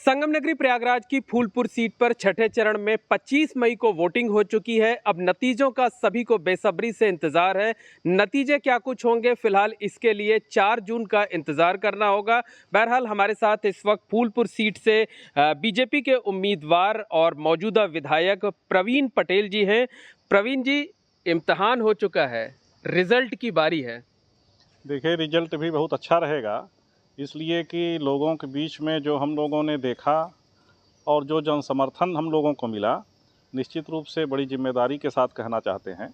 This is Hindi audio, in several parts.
संगम नगरी प्रयागराज की फूलपुर सीट पर छठे चरण में 25 मई को वोटिंग हो चुकी है। अब नतीजों का सभी को बेसब्री से इंतजार है। नतीजे क्या कुछ होंगे, फिलहाल इसके लिए 4 जून का इंतजार करना होगा। बहरहाल हमारे साथ इस वक्त फूलपुर सीट से बीजेपी के उम्मीदवार और मौजूदा विधायक प्रवीण पटेल जी हैं। प्रवीण जी, इम्तिहान हो चुका है, रिजल्ट की बारी है। देखिए, रिजल्ट भी बहुत अच्छा रहेगा, इसलिए कि लोगों के बीच में जो हम लोगों ने देखा और जो जन समर्थन हम लोगों को मिला, निश्चित रूप से बड़ी जिम्मेदारी के साथ कहना चाहते हैं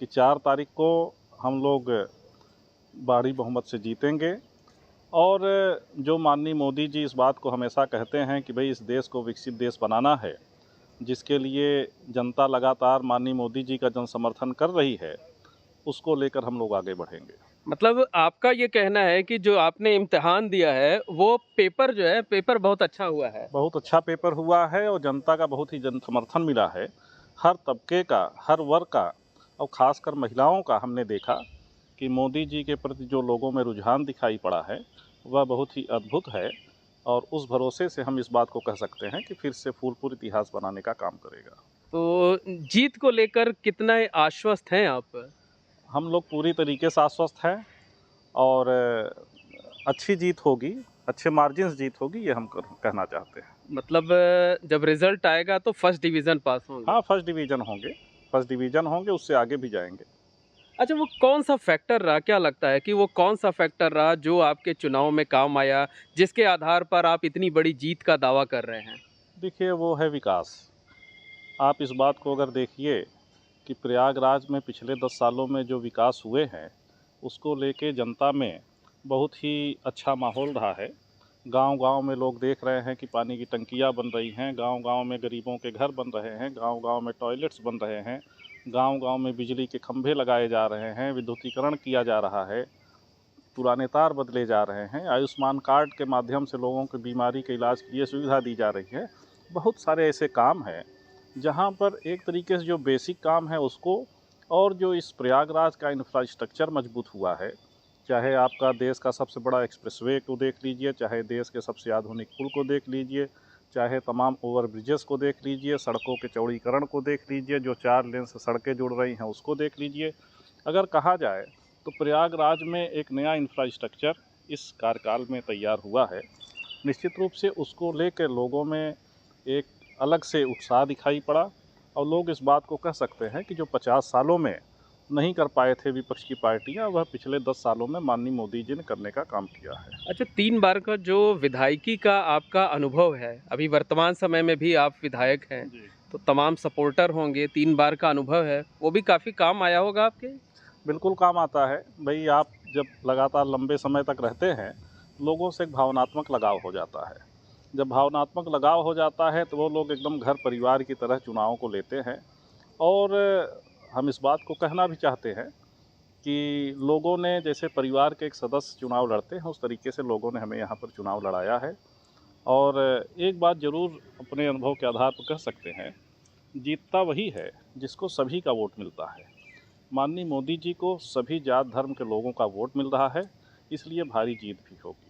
कि 4 तारीख को हम लोग भारी बहुमत से जीतेंगे। और जो माननीय मोदी जी इस बात को हमेशा कहते हैं कि भाई इस देश को विकसित देश बनाना है, जिसके लिए जनता लगातार माननीय मोदी जी का जन समर्थन कर रही है, उसको लेकर हम लोग आगे बढ़ेंगे। मतलब आपका ये कहना है कि जो आपने इम्तिहान दिया है वो पेपर बहुत अच्छा हुआ है। बहुत अच्छा पेपर हुआ है और जनता का बहुत ही जन समर्थन मिला है। हर तबके का, हर वर्ग का और ख़ासकर महिलाओं का हमने देखा कि मोदी जी के प्रति जो लोगों में रुझान दिखाई पड़ा है वह बहुत ही अद्भुत है। और उस भरोसे से हम इस बात को कह सकते हैं कि फिर से फूलपुर इतिहास बनाने का काम करेगा। तो जीत को लेकर कितना आश्वस्त हैं आप? हम लोग पूरी तरीके से आश्वस्त हैं और अच्छी जीत होगी, अच्छे मार्जिन से जीत होगी, ये हम कहना चाहते हैं। मतलब जब रिजल्ट आएगा तो फर्स्ट डिवीजन पास होंगे। हाँ, फर्स्ट डिवीज़न होंगे, उससे आगे भी जाएंगे। अच्छा, वो कौन सा फैक्टर रहा, क्या लगता है कि वो कौन सा फैक्टर रहा जो आपके चुनाव में काम आया, जिसके आधार पर आप इतनी बड़ी जीत का दावा कर रहे हैं? देखिए, वो है विकास। आप इस बात को अगर देखिए कि प्रयागराज में पिछले 10 सालों में जो विकास हुए हैं, उसको लेके जनता में बहुत ही अच्छा माहौल रहा है। गांव-गांव में लोग देख रहे हैं कि पानी की टंकियां बन रही हैं, गांव-गांव में गरीबों के घर बन रहे हैं, गांव-गांव में टॉयलेट्स बन रहे हैं, गांव-गांव में बिजली के खंभे लगाए जा रहे हैं, विद्युतीकरण किया जा रहा है, पुराने तार बदले जा रहे हैं, आयुष्मान कार्ड के माध्यम से लोगों की बीमारी के इलाज के लिए सुविधा दी जा रही है। बहुत सारे ऐसे काम हैं जहाँ पर एक तरीके से जो बेसिक काम है उसको, और जो इस प्रयागराज का इंफ्रास्ट्रक्चर मजबूत हुआ है, चाहे आपका देश का सबसे बड़ा एक्सप्रेसवे को देख लीजिए, चाहे देश के सबसे आधुनिक पुल को देख लीजिए, चाहे तमाम ओवर ब्रिजेस को देख लीजिए, सड़कों के चौड़ीकरण को देख लीजिए, जो 4 लेन से सड़कें जुड़ रही हैं उसको देख लीजिए। अगर कहा जाए तो प्रयागराज में एक नया इंफ्रास्ट्रक्चर इस कार्यकाल में तैयार हुआ है। निश्चित रूप से उसको लेकर लोगों में एक अलग से उत्साह दिखाई पड़ा और लोग इस बात को कह सकते हैं कि जो 50 सालों में नहीं कर पाए थे विपक्ष की पार्टियां, वह पिछले 10 सालों में माननीय मोदी जी ने करने का काम किया है। अच्छा, 3 बार का जो विधायकी का आपका अनुभव है, अभी वर्तमान समय में भी आप विधायक हैं, जी, तो तमाम सपोर्टर होंगे, 3 बार का अनुभव है, वो भी काफ़ी काम आया होगा आपके? बिल्कुल काम आता है। भाई, आप जब लगातार लंबे समय तक रहते हैं, लोगों से एक भावनात्मक लगाव हो जाता है। जब भावनात्मक लगाव हो जाता है तो वो लोग एकदम घर परिवार की तरह चुनाव को लेते हैं। और हम इस बात को कहना भी चाहते हैं कि लोगों ने जैसे परिवार के एक सदस्य चुनाव लड़ते हैं, उस तरीके से लोगों ने हमें यहाँ पर चुनाव लड़ाया है। और एक बात ज़रूर अपने अनुभव के आधार पर कह सकते हैं, जीतता वही है जिसको सभी का वोट मिलता है। माननीय मोदी जी को सभी जात धर्म के लोगों का वोट मिल रहा है, इसलिए भारी जीत भी होगी।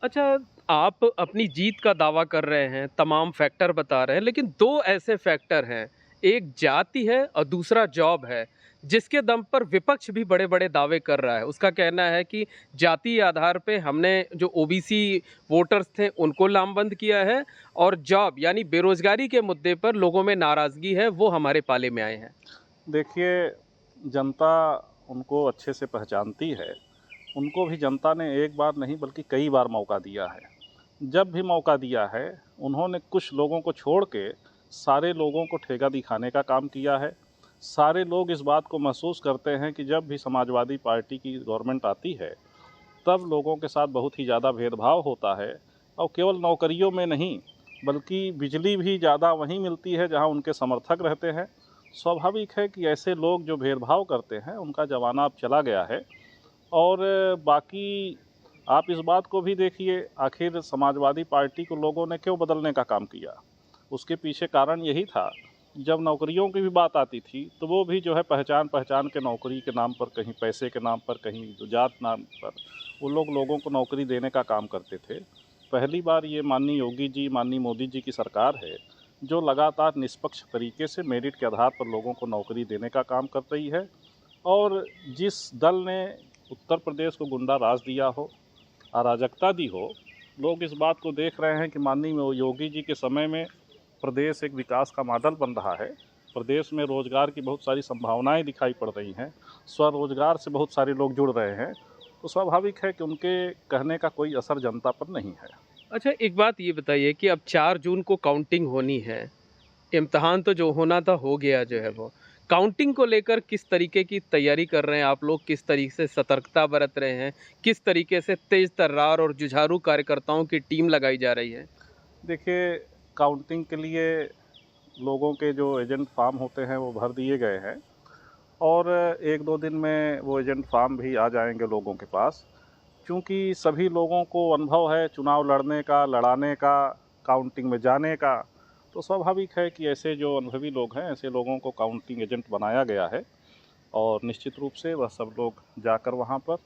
अच्छा, आप अपनी जीत का दावा कर रहे हैं, तमाम फैक्टर बता रहे हैं, लेकिन 2 ऐसे फैक्टर हैं, एक जाति है और दूसरा जॉब है, जिसके दम पर विपक्ष भी बड़े-बड़े दावे कर रहा है। उसका कहना है कि जातीय आधार पे हमने जो ओबीसी वोटर्स थे, उनको लामबंद किया है और जॉब यानी बेरोज़गारी के मुद्दे पर लोगों में नाराज़गी है, वो हमारे पाले में आए हैं। देखिए, जनता उनको अच्छे से पहचानती है। उनको भी जनता ने एक बार नहीं बल्कि कई बार मौका दिया है। जब भी मौका दिया है, उन्होंने कुछ लोगों को छोड़ के सारे लोगों को ठेका दिखाने का काम किया है। सारे लोग इस बात को महसूस करते हैं कि जब भी समाजवादी पार्टी की गवर्नमेंट आती है, तब लोगों के साथ बहुत ही ज़्यादा भेदभाव होता है। और केवल नौकरियों में नहीं, बल्कि बिजली भी ज़्यादा वहीं मिलती है जहां उनके समर्थक रहते हैं। स्वाभाविक है कि ऐसे लोग जो भेदभाव करते हैं, उनका ज़माना अब चला गया है। और बाकी आप इस बात को भी देखिए, आखिर समाजवादी पार्टी को लोगों ने क्यों बदलने का काम किया? उसके पीछे कारण यही था, जब नौकरियों की भी बात आती थी तो वो भी जो है पहचान के नौकरी के नाम पर, कहीं पैसे के नाम पर, कहीं जात नाम पर, वो लोग लोगों को नौकरी देने का काम करते थे। पहली बार ये माननीय योगी जी, माननीय मोदी जी की सरकार है जो लगातार निष्पक्ष तरीके से मेरिट के आधार पर लोगों को नौकरी देने का काम कर रही है। और जिस दल ने उत्तर प्रदेश को गुंडा राज दिया हो, अराजकता दी हो, लोग इस बात को देख रहे हैं कि माननीय योगी जी के समय में प्रदेश एक विकास का मॉडल बन रहा है। प्रदेश में रोजगार की बहुत सारी संभावनाएं दिखाई पड़ रही हैं, स्वरोजगार से बहुत सारे लोग जुड़ रहे हैं, तो स्वाभाविक है कि उनके कहने का कोई असर जनता पर नहीं है। अच्छा, एक बात ये बताइए कि अब 4 जून को काउंटिंग होनी है, इम्तिहान तो जो होना था हो गया जो है वो, काउंटिंग को लेकर किस तरीके की तैयारी कर रहे हैं आप लोग, किस तरीके से सतर्कता बरत रहे हैं, किस तरीके से तेज तर्रार और जुझारू कार्यकर्ताओं की टीम लगाई जा रही है? देखिए, काउंटिंग के लिए लोगों के जो एजेंट फार्म होते हैं वो भर दिए गए हैं और 1-2 दिन में वो एजेंट फार्म भी आ जाएंगे लोगों के पास। क्योंकि सभी लोगों को अनुभव है चुनाव लड़ने का, लड़ाने का, काउंटिंग में जाने का, तो स्वाभाविक है कि ऐसे जो अनुभवी लोग हैं, ऐसे लोगों को काउंटिंग एजेंट बनाया गया है और निश्चित रूप से वह सब लोग जाकर वहाँ पर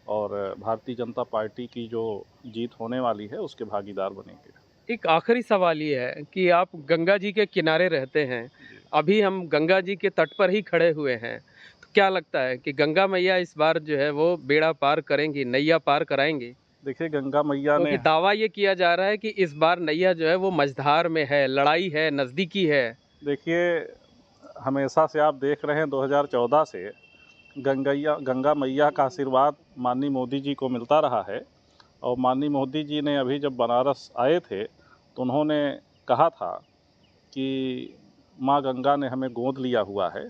और भारतीय जनता पार्टी की जो जीत होने वाली है उसके भागीदार बनेंगे। एक आखिरी सवाल ये है कि आप गंगा जी के किनारे रहते हैं, अभी हम गंगा जी के तट पर ही खड़े हुए हैं, तो क्या लगता है कि गंगा मैया इस बार जो है वो बेड़ा पार करेंगी, नैया पार कराएंगी? देखिए, गंगा मैया क्योंकि ने दावा ये किया जा रहा है कि इस बार नैया जो है वो मझधार में है, लड़ाई है, नज़दीकी है। देखिए, हमेशा से आप देख रहे हैं 2014 से गंगा मैया का आशीर्वाद माननीय मोदी जी को मिलता रहा है और माननीय मोदी जी ने अभी जब बनारस आए थे तो उन्होंने कहा था कि माँ गंगा ने हमें गोद लिया हुआ है।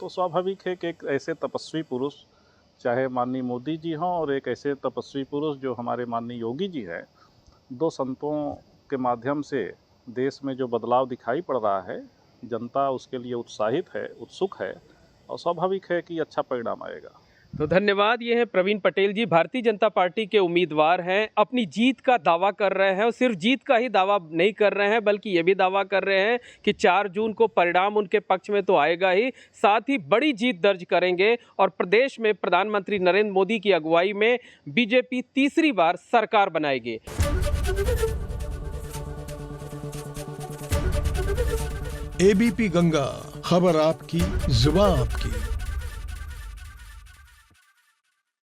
तो स्वाभाविक है कि एक ऐसे तपस्वी पुरुष, चाहे माननीय मोदी जी हों और एक ऐसे तपस्वी पुरुष जो हमारे माननीय योगी जी हैं, 2 संतों के माध्यम से देश में जो बदलाव दिखाई पड़ रहा है, जनता उसके लिए उत्साहित है, उत्सुक है और स्वाभाविक है कि अच्छा परिणाम आएगा। तो धन्यवाद। ये हैं प्रवीण पटेल जी, भारतीय जनता पार्टी के उम्मीदवार हैं, अपनी जीत का दावा कर रहे हैं और सिर्फ जीत का ही दावा नहीं कर रहे हैं बल्कि ये भी दावा कर रहे हैं कि 4 जून को परिणाम उनके पक्ष में तो आएगा ही, साथ ही बड़ी जीत दर्ज करेंगे और प्रदेश में प्रधानमंत्री नरेंद्र मोदी की अगुवाई में बीजेपी तीसरी बार सरकार बनाएगी। एबीपी गंगा, खबर आपकी, जुबान आपकी।